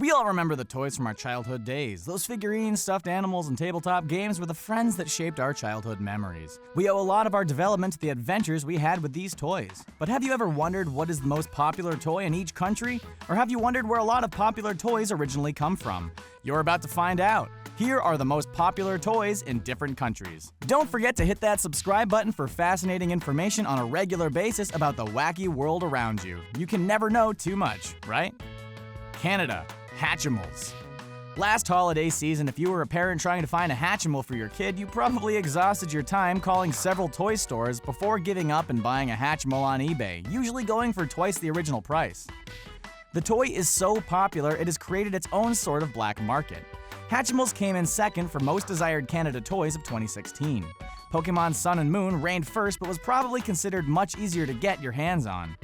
We all remember the toys from our childhood days. Those figurines, stuffed animals, and tabletop games were the friends that shaped our childhood memories. We owe a lot of our development to the adventures we had with these toys. But have you ever wondered what is the most popular toy in each country? Or have you wondered where a lot of popular toys originally come from? You're about to find out. Here are the most popular toys in different countries. Don't forget to hit that subscribe button for fascinating information on a regular basis about the wacky world around you. You can never know too much, right? Canada. Hatchimals. Last holiday season, if you were a parent trying to find a Hatchimal for your kid, you probably exhausted your time calling several toy stores before giving up and buying a Hatchimal on eBay, usually going for twice the original price. The toy is so popular, it has created its own sort of black market. Hatchimals came in second for most desired Canada toys of 2016. Pokemon Sun and Moon reigned first but was probably considered much easier to get your hands on.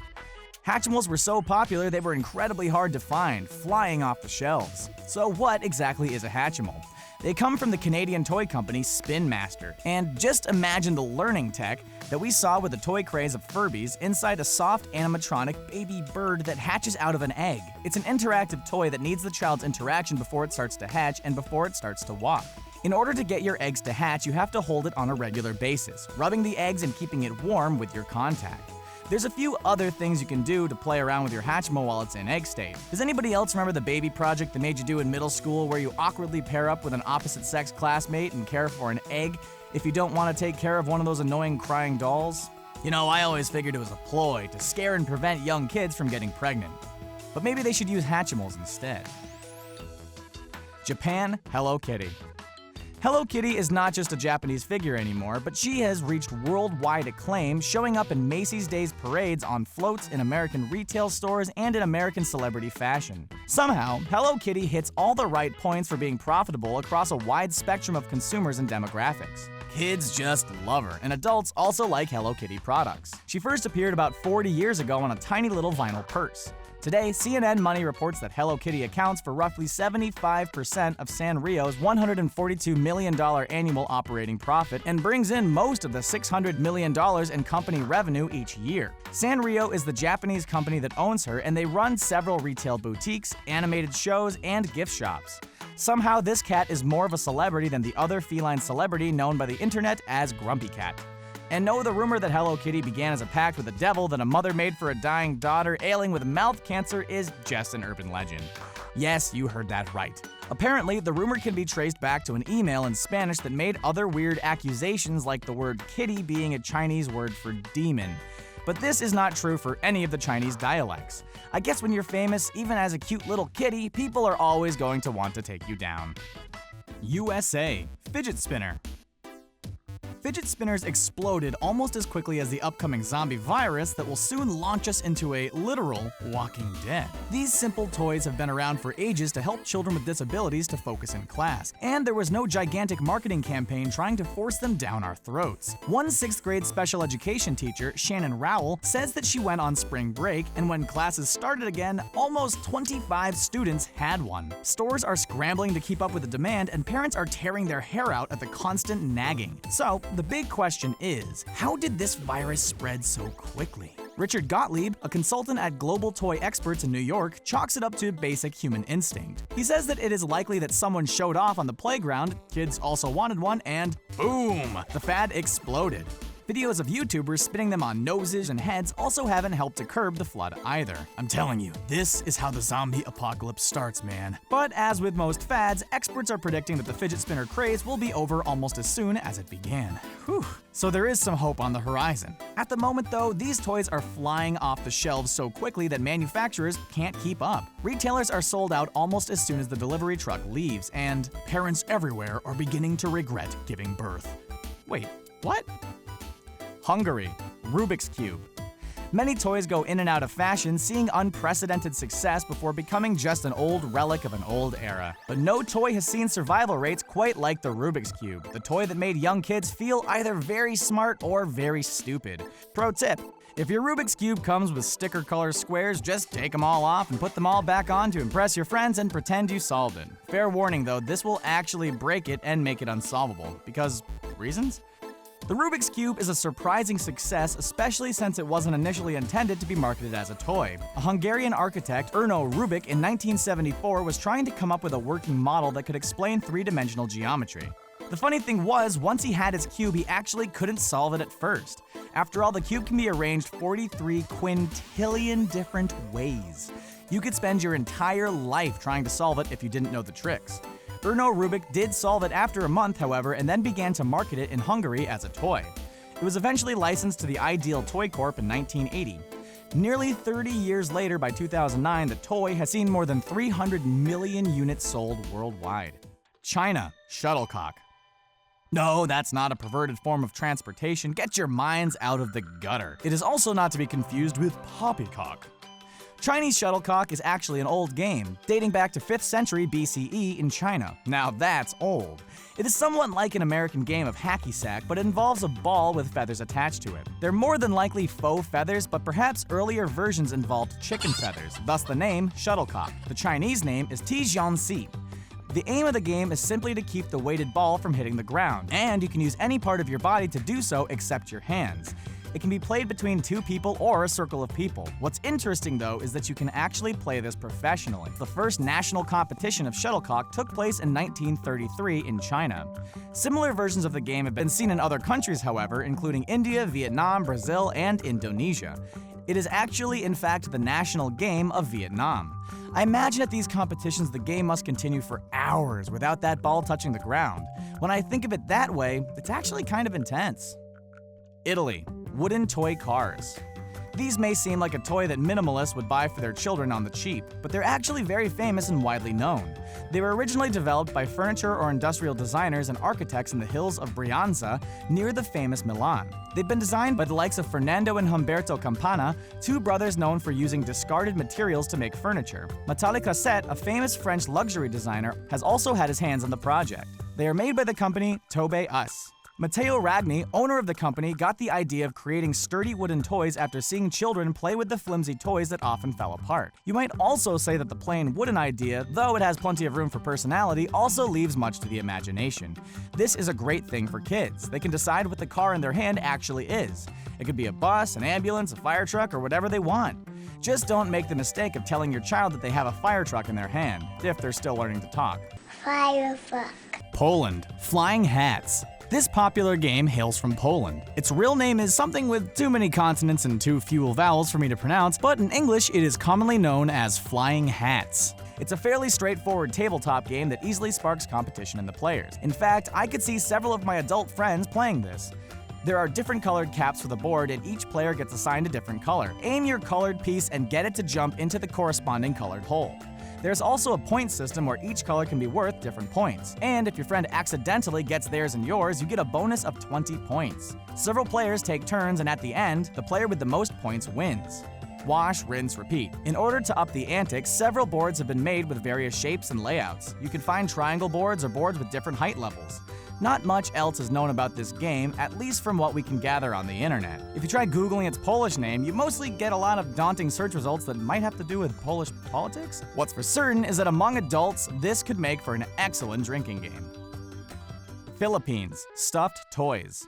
Hatchimals were so popular they were incredibly hard to find, flying off the shelves. So what exactly is a Hatchimal? They come from the Canadian toy company Spin Master. And just imagine the learning tech that we saw with the toy craze of Furbies inside a soft animatronic baby bird that hatches out of an egg. It's an interactive toy that needs the child's interaction before it starts to hatch and before it starts to walk. In order to get your eggs to hatch, you have to hold it on a regular basis, rubbing the eggs and keeping it warm with your contact. There's a few other things you can do to play around with your Hatchimal while it's in egg state. Does anybody else remember the baby project they made you do in middle school where you awkwardly pair up with an opposite-sex classmate and care for an egg if you don't want to take care of one of those annoying crying dolls? You know, I always figured it was a ploy to scare and prevent young kids from getting pregnant. But maybe they should use Hatchimals instead. Japan, Hello Kitty. Hello Kitty is not just a Japanese figure anymore, but she has reached worldwide acclaim, showing up in Macy's Days parades, on floats, in American retail stores, and in American celebrity fashion. Somehow, Hello Kitty hits all the right points for being profitable across a wide spectrum of consumers and demographics. Kids just love her, and adults also like Hello Kitty products. She first appeared about 40 years ago on a tiny little vinyl purse. Today, CNN Money reports that Hello Kitty accounts for roughly 75% of Sanrio's $142 million annual operating profit and brings in most of the $600 million in company revenue each year. Sanrio is the Japanese company that owns her, and they run several retail boutiques, animated shows, and gift shops. Somehow, this cat is more of a celebrity than the other feline celebrity known by the internet as Grumpy Cat. And no, the rumor that Hello Kitty began as a pact with the devil that a mother made for a dying daughter ailing with mouth cancer is just an urban legend. Yes, you heard that right. Apparently, the rumor can be traced back to an email in Spanish that made other weird accusations like the word kitty being a Chinese word for demon. But this is not true for any of the Chinese dialects. I guess when you're famous, even as a cute little kitty, people are always going to want to take you down. USA. Fidget spinner. Fidget spinners exploded almost as quickly as the upcoming zombie virus that will soon launch us into a literal Walking Dead. These simple toys have been around for ages to help children with disabilities to focus in class, and there was no gigantic marketing campaign trying to force them down our throats. One 6th grade special education teacher, Shannon Rowell, says that she went on spring break, and when classes started again, almost 25 students had one. Stores are scrambling to keep up with the demand, and parents are tearing their hair out at the constant nagging. So, the big question is, how did this virus spread so quickly? Richard Gottlieb, a consultant at Global Toy Experts in New York, chalks it up to basic human instinct. He says that it is likely that someone showed off on the playground, kids also wanted one, and boom! The fad exploded. Videos of YouTubers spitting them on noses and heads also haven't helped to curb the flood either. I'm telling you, this is how the zombie apocalypse starts, man. But as with most fads, experts are predicting that the fidget spinner craze will be over almost as soon as it began. Whew. So there is some hope on the horizon. At the moment though, these toys are flying off the shelves so quickly that manufacturers can't keep up. Retailers are sold out almost as soon as the delivery truck leaves, and parents everywhere are beginning to regret giving birth. Wait, what? Hungary. Rubik's Cube. Many toys go in and out of fashion, seeing unprecedented success before becoming just an old relic of an old era. But no toy has seen survival rates quite like the Rubik's Cube, the toy that made young kids feel either very smart or very stupid. Pro tip: if your Rubik's Cube comes with sticker color squares, just take them all off and put them all back on to impress your friends and pretend you solved it. Fair warning though, this will actually break it and make it unsolvable. Because reasons? The Rubik's Cube is a surprising success, especially since it wasn't initially intended to be marketed as a toy. A Hungarian architect, Erno Rubik, in 1974 was trying to come up with a working model that could explain three-dimensional geometry. The funny thing was, once he had his cube, he actually couldn't solve it at first. After all, the cube can be arranged 43 quintillion different ways. You could spend your entire life trying to solve it if you didn't know the tricks. Erno Rubik did solve it after a month, however, and then began to market it in Hungary as a toy. It was eventually licensed to the Ideal Toy Corp in 1980. Nearly 30 years later, by 2009, the toy has seen more than 300 million units sold worldwide. China, shuttlecock. No, that's not a perverted form of transportation. Get your minds out of the gutter. It is also not to be confused with poppycock. Chinese shuttlecock is actually an old game, dating back to 5th century BCE in China. Now that's old. It is somewhat like an American game of hacky sack, but it involves a ball with feathers attached to it. They're more than likely faux feathers, but perhaps earlier versions involved chicken feathers, thus the name shuttlecock. The Chinese name is Tijiangxi. The aim of the game is simply to keep the weighted ball from hitting the ground, and you can use any part of your body to do so except your hands. It can be played between 2 people or a circle of people. What's interesting, though, is that you can actually play this professionally. The first national competition of shuttlecock took place in 1933 in China. Similar versions of the game have been seen in other countries, however, including India, Vietnam, Brazil, and Indonesia. It is actually, in fact, the national game of Vietnam. I imagine at these competitions the game must continue for hours without that ball touching the ground. When I think of it that way, it's actually kind of intense. Italy. Wooden toy cars. These may seem like a toy that minimalists would buy for their children on the cheap, but they're actually very famous and widely known. They were originally developed by furniture or industrial designers and architects in the hills of Brianza, near the famous Milan. They've been designed by the likes of Fernando and Humberto Campana, 2 brothers known for using discarded materials to make furniture. Matali Cassette, a famous French luxury designer, has also had his hands on the project. They are made by the company Tobe Us. Matteo Ragni, owner of the company, got the idea of creating sturdy wooden toys after seeing children play with the flimsy toys that often fell apart. You might also say that the plain wooden idea, though it has plenty of room for personality, also leaves much to the imagination. This is a great thing for kids. They can decide what the car in their hand actually is. It could be a bus, an ambulance, a fire truck, or whatever they want. Just don't make the mistake of telling your child that they have a fire truck in their hand, if they're still learning to talk. Fire truck. Poland. Flying hats. This popular game hails from Poland. Its real name is something with too many consonants and too few vowels for me to pronounce, but in English it is commonly known as Flying Hats. It's a fairly straightforward tabletop game that easily sparks competition in the players. In fact, I could see several of my adult friends playing this. There are different colored caps for the board, and each player gets assigned a different color. Aim your colored piece and get it to jump into the corresponding colored hole. There's also a point system where each color can be worth different points. And if your friend accidentally gets theirs and yours, you get a bonus of 20 points. Several players take turns, and at the end, the player with the most points wins. Wash, rinse, repeat. In order to up the antics, several boards have been made with various shapes and layouts. You can find triangle boards or boards with different height levels. Not much else is known about this game, at least from what we can gather on the internet. If you try Googling its Polish name, you mostly get a lot of daunting search results that might have to do with Polish politics. What's for certain is that among adults, this could make for an excellent drinking game. Philippines. Stuffed toys.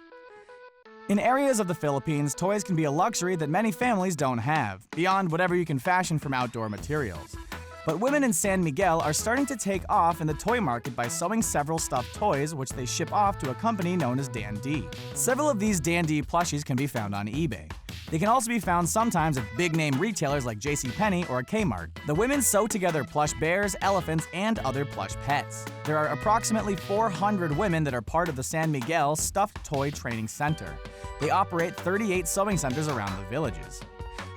In areas of the Philippines, toys can be a luxury that many families don't have, beyond whatever you can fashion from outdoor materials. But women in San Miguel are starting to take off in the toy market by sewing several stuffed toys, which they ship off to a company known as Dan D. Several of these Dan D plushies can be found on eBay. They can also be found sometimes at big-name retailers like JCPenney or Kmart. The women sew together plush bears, elephants, and other plush pets. There are approximately 400 women that are part of the San Miguel Stuffed Toy Training Center. They operate 38 sewing centers around the villages.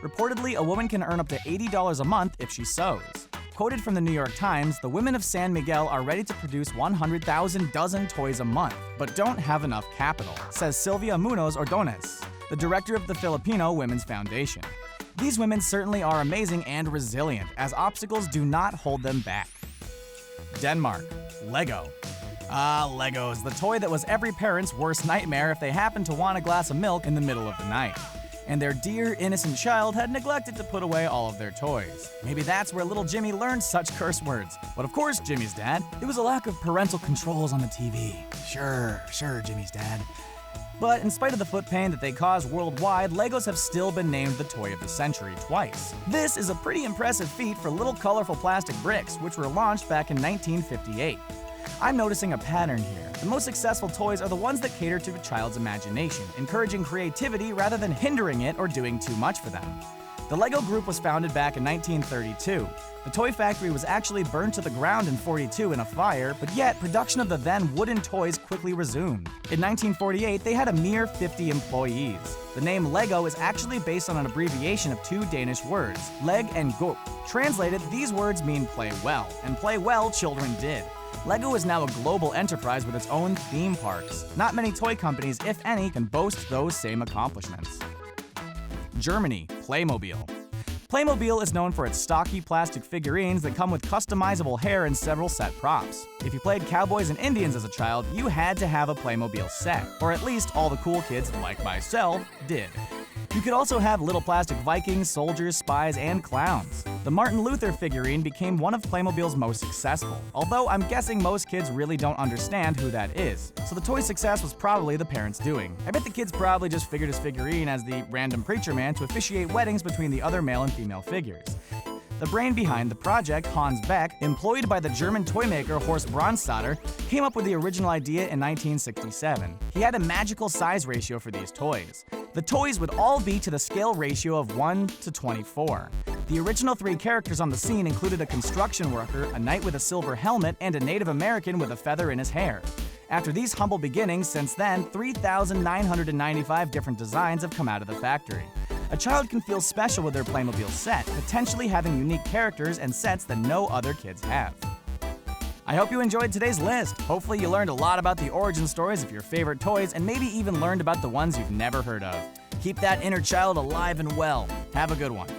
Reportedly, a woman can earn up to $80 a month if she sews. Quoted from the New York Times, the women of San Miguel are ready to produce 100,000 dozen toys a month, but don't have enough capital, says Silvia Munoz Ordonez, the director of the Filipino Women's Foundation. These women certainly are amazing and resilient, as obstacles do not hold them back. Denmark. Lego. Legos, the toy that was every parent's worst nightmare if they happened to want a glass of milk in the middle of the night. And their dear, innocent child had neglected to put away all of their toys. Maybe that's where little Jimmy learned such curse words. But of course, Jimmy's dad. It was a lack of parental controls on the TV. Sure, Jimmy's dad. But in spite of the foot pain that they cause worldwide, Legos have still been named the toy of the century twice. This is a pretty impressive feat for little colorful plastic bricks, which were launched back in 1958. I'm noticing a pattern here. The most successful toys are the ones that cater to a child's imagination, encouraging creativity rather than hindering it or doing too much for them. The Lego Group was founded back in 1932. The toy factory was actually burned to the ground in '42 in a fire, but yet production of the then wooden toys quickly resumed. In 1948, they had a mere 50 employees. The name Lego is actually based on an abbreviation of two Danish words, leg and go. Translated, these words mean play well, and play well children did. Lego is now a global enterprise with its own theme parks. Not many toy companies, if any, can boast those same accomplishments. Germany, Playmobil. Playmobil is known for its stocky plastic figurines that come with customizable hair and several set props. If you played cowboys and Indians as a child, you had to have a Playmobil set, or at least all the cool kids, like myself, did. You could also have little plastic Vikings, soldiers, spies, and clowns. The Martin Luther figurine became one of Playmobil's most successful, although I'm guessing most kids really don't understand who that is, so the toy's success was probably the parents' doing. I bet the kids probably just figured his figurine as the random preacher man to officiate weddings between the other male and female figures. The brain behind the project, Hans Beck, employed by the German toy maker Horst Brandstatter, came up with the original idea in 1967. He had a magical size ratio for these toys. The toys would all be to the scale ratio of 1 to 24. The original 3 characters on the scene included a construction worker, a knight with a silver helmet, and a Native American with a feather in his hair. After these humble beginnings, since then, 3,995 different designs have come out of the factory. A child can feel special with their Playmobil set, potentially having unique characters and sets that no other kids have. I hope you enjoyed today's list. Hopefully you learned a lot about the origin stories of your favorite toys and maybe even learned about the ones you've never heard of. Keep that inner child alive and well. Have a good one.